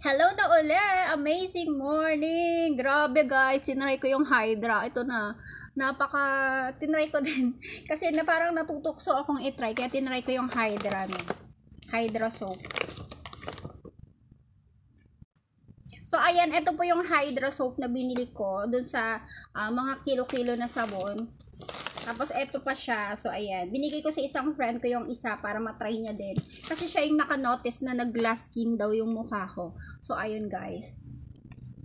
Hello na uli! Amazing morning! Grabe guys, tinry ko yung Hydra. Ito na, tinry ko din. Kasi na parang natutokso akong itry, kaya tinry ko yung Hydra. No? Hydra soap. So, ayan, ito po yung Hydra soap na binili ko dun sa mga kilo-kilo na sabon. Tapos, eto pa siya. So, ayan. Binigay ko sa isang friend ko yung isa para matry niya din. Kasi siya yung naka-notice na nag-glass skin daw yung mukha ko. So, ayun guys.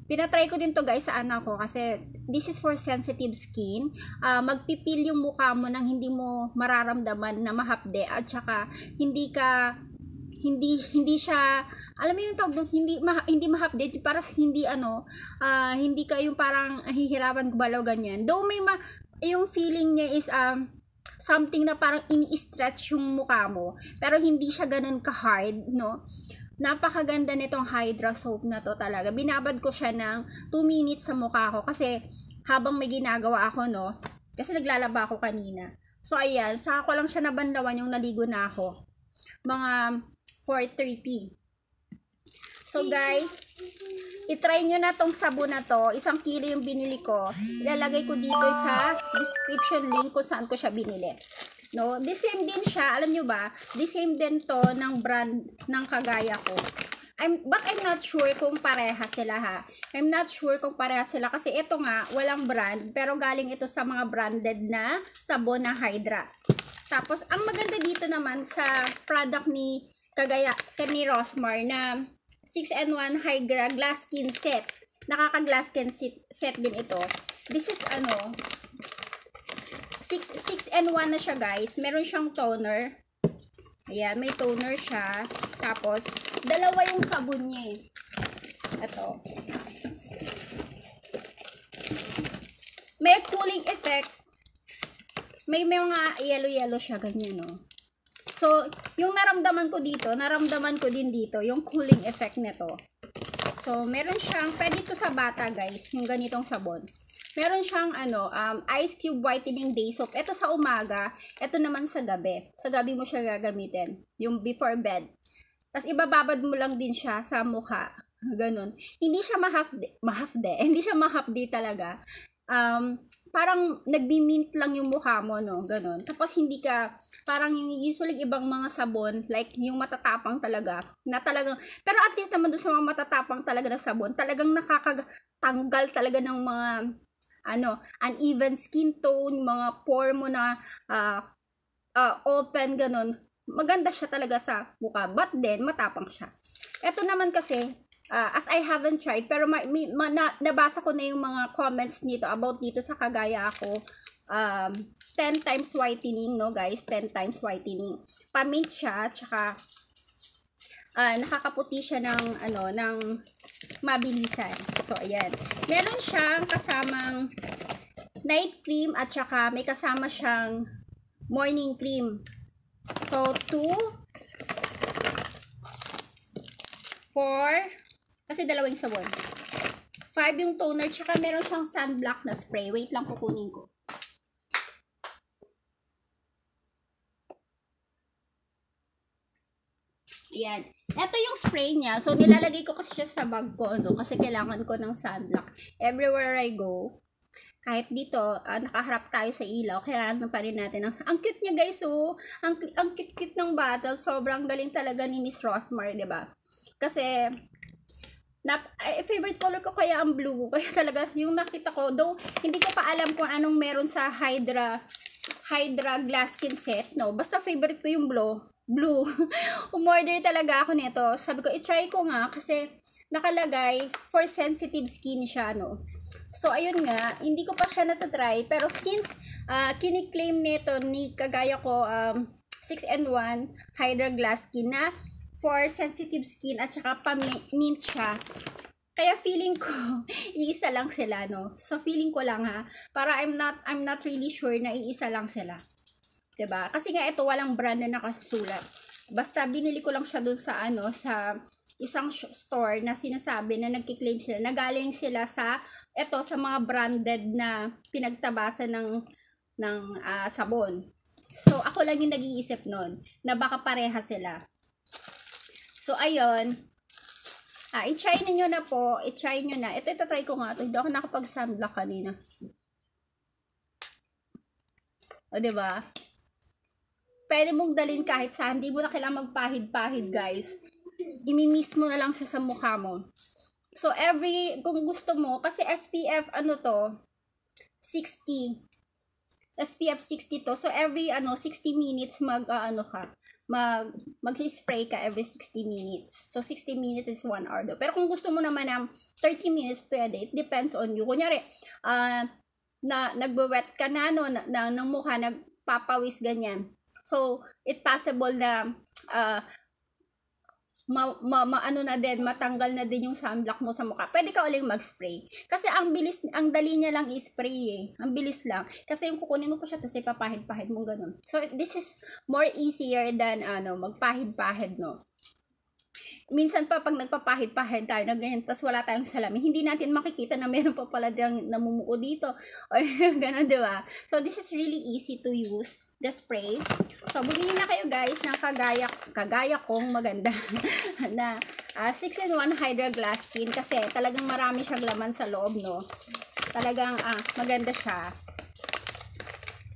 Pinatry ko din to guys sa anak ko kasi this is for sensitive skin. Magpipil yung mukha mo nang hindi mo mararamdaman na mahapde at saka hindi siya, alam mo yung tawag doon, hindi ma-update, parang hindi ka yung parang hihirapan gumalaw ganyan. Though yung feeling niya is something na parang ini-stretch yung mukha mo, pero hindi siya ganun ka-hard, no? Napakaganda nitong Hydra soap na to talaga. Binabad ko siya ng 2 minutes sa mukha ko kasi habang may ginagawa ako, no? Kasi naglalaba ako kanina. So, ayan, saka ko lang siya nabanlawan yung naligo na ako. Mga 4:30. So guys, itry nyo na tong sabon na to. 1 kilo yung binili ko. Ilalagay ko dito sa description link kung saan ko siya binili. No, the same din siya. Alam nyo ba? The same din to ng brand ng kagaya ko. But I'm not sure kung pareha sila ha. I'm not sure kung pareha sila kasi ito nga, walang brand. Pero galing ito sa mga branded na sabon na Hydra. Tapos, ang maganda dito naman sa product ni Rosmar na 6-in-1 Hydra Glass Skin Set. Nakaka-glass skin set din ito. This is 6-in-1 na siya guys. Meron siyang toner. Ayan, may toner siya. Tapos, dalawa yung sabon niya eh. Ito. May cooling effect. May mga yellow siya, ganyan, no? So, yung naramdaman ko dito, naramdaman ko din dito, yung cooling effect nito. So, meron siyang, pwede ito sa bata, guys, yung ganitong sabon. Meron siyang, Ice Cube Whitening Day Soap. Ito sa umaga, ito naman sa gabi. Sa gabi mo siya gagamitin, yung before bed. Tapos, ibababad mo lang din siya sa mukha. Ganun. Hindi siya hindi siya mahapde talaga. Parang nagbi-mint lang yung mukha mo, no? Ganon. Tapos hindi ka, parang yung usually ibang mga sabon, like yung matatapang talaga, na talagang, pero at least naman doon sa mga matatapang talaga na sabon, talagang nakakatanggal talaga ng mga, uneven skin tone, mga pore mo na open, ganon. Maganda siya talaga sa mukha, but then, matapang siya. Ito naman kasi, as I haven't tried, pero nabasa ko na yung mga comments nito about dito sa kagaya ako. 10 times whitening, no guys? 10 times whitening. Pamint siya, tsaka nakakaputi siya ng mabilisan. So, ayan. Meron siyang kasamang night cream at tsaka may kasama siyang morning cream. So, 2, 4, kasi dalawang sabon. 5 yung toner, tsaka meron siyang sunblock na spray. Wait lang, kukunin ko. Ayan. Ito yung spray niya. So, nilalagay ko kasi siya sa bag ko, kasi kailangan ko ng sunblock. Everywhere I go, kahit dito, nakaharap tayo sa ilaw, kailangan pa rin natin ang cute niya guys, oh. Ang cute ng bottle. Sobrang galing talaga ni Miss Rosmar, 'di ba? Kasi favorite color ko kaya ang blue. Kaya talaga, yung nakita ko, though, hindi ko pa alam kung anong meron sa Hydra Glass Skin Set, no? Basta favorite ko yung blue. Umorder talaga ako nito. Sabi ko, i-try ko nga kasi nakalagay for sensitive skin siya, no? So, ayun nga, hindi ko pa siya natatry. Pero since kiniklaim nito ni kagaya ko, 6-in-1 Hydra Glass Skin na for sensitive skin at saka pa-mint siya. Kaya feeling ko, iisa lang sila, no? So, feeling ko lang ha. Para I'm not really sure na iisa lang sila. 'Di ba? Kasi nga ito walang brand na nakasulat. Basta binili ko lang siya dun sa sa isang store na sinasabi na nagki-claim sila, na galing sila sa mga branded na pinagtabasan ng sabon. So, ako lang yung nag-iisip nun na baka pareha sila. So, ayun. I-try niyo na po. I-try niyo na. Ito try ko nga. Hindi ako nakapag-sunblock kanina. O, diba? Pwede mong dalhin kahit saan. Hindi mo na kailangan magpahid-pahid, guys. Imimiss mo na lang siya sa mukha mo. So, kung gusto mo, kasi SPF, 60. SPF 60 to. So, every, 60 minutes mag-spray ka every 60 minutes. So, 60 minutes is 1 hour do. Pero kung gusto mo naman ng 30 minutes, pwede. It depends on you. Kunyari, nagbe-wet ka na, ng mukha, nagpapawis, ganyan. So, it possible na, matanggal na din yung sunblock mo sa mukha. Pwede ka uling mag-spray. Kasi ang dali niya lang i-spray eh. Ang bilis lang. Kasi yung kukunin mo po siya, tapos ipapahid-pahid mo ganun. So, this is more easier than, magpahid-pahid, no? Minsan pa, pag nagpapahid-pahid tayo na ganyan, tapos wala tayong salamin, hindi natin makikita na meron pa pala diyang namumuo dito. O, ganun, diba? So, this is really easy to use, the spray. So, bumili na kayo guys ng kagaya kong maganda na 6-in-1 Hydra Glass Skin kasi talagang marami siyang laman sa loob, no? Talagang maganda siya.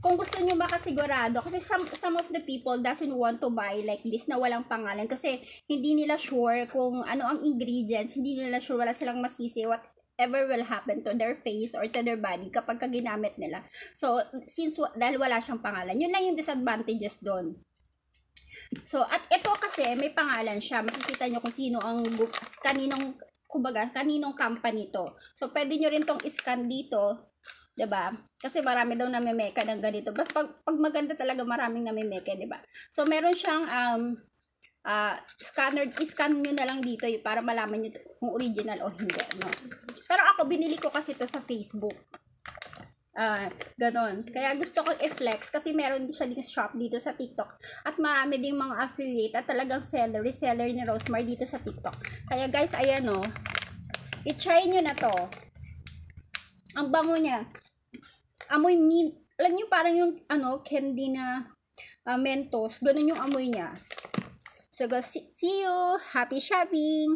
Kung gusto nyo makasigurado, kasi some of the people doesn't want to buy like this na walang pangalan kasi hindi nila sure kung ano ang ingredients, hindi nila sure, wala silang masisi whatever will happen to their face or to their body kapag ginamit nila. So, dahil wala siyang pangalan, yun lang yung disadvantages doon. So, at ito kasi may pangalan siya, makikita nyo kung sino ang kaninong company to. So, pwede nyo rin tong scan dito. Diba? Kasi marami daw namimeka ng ganito. But pag maganda talaga, maraming namimeka, diba? So, meron siyang scanner. I-scan nyo na lang dito para malaman nyo kung original o hindi. No? Pero ako, binili ko kasi to sa Facebook. Ganon. Kaya gusto ko i-flex kasi meron siya din shop dito sa TikTok. At marami ding mga affiliate at talagang reseller ni Rosemary dito sa TikTok. Kaya guys, ayan o. I-try nyo na to. Ang bango niya. Amoy mint. Alam niyo parang yung candy na Mentos. Ganun yung amoy niya. So, see you. Happy shopping.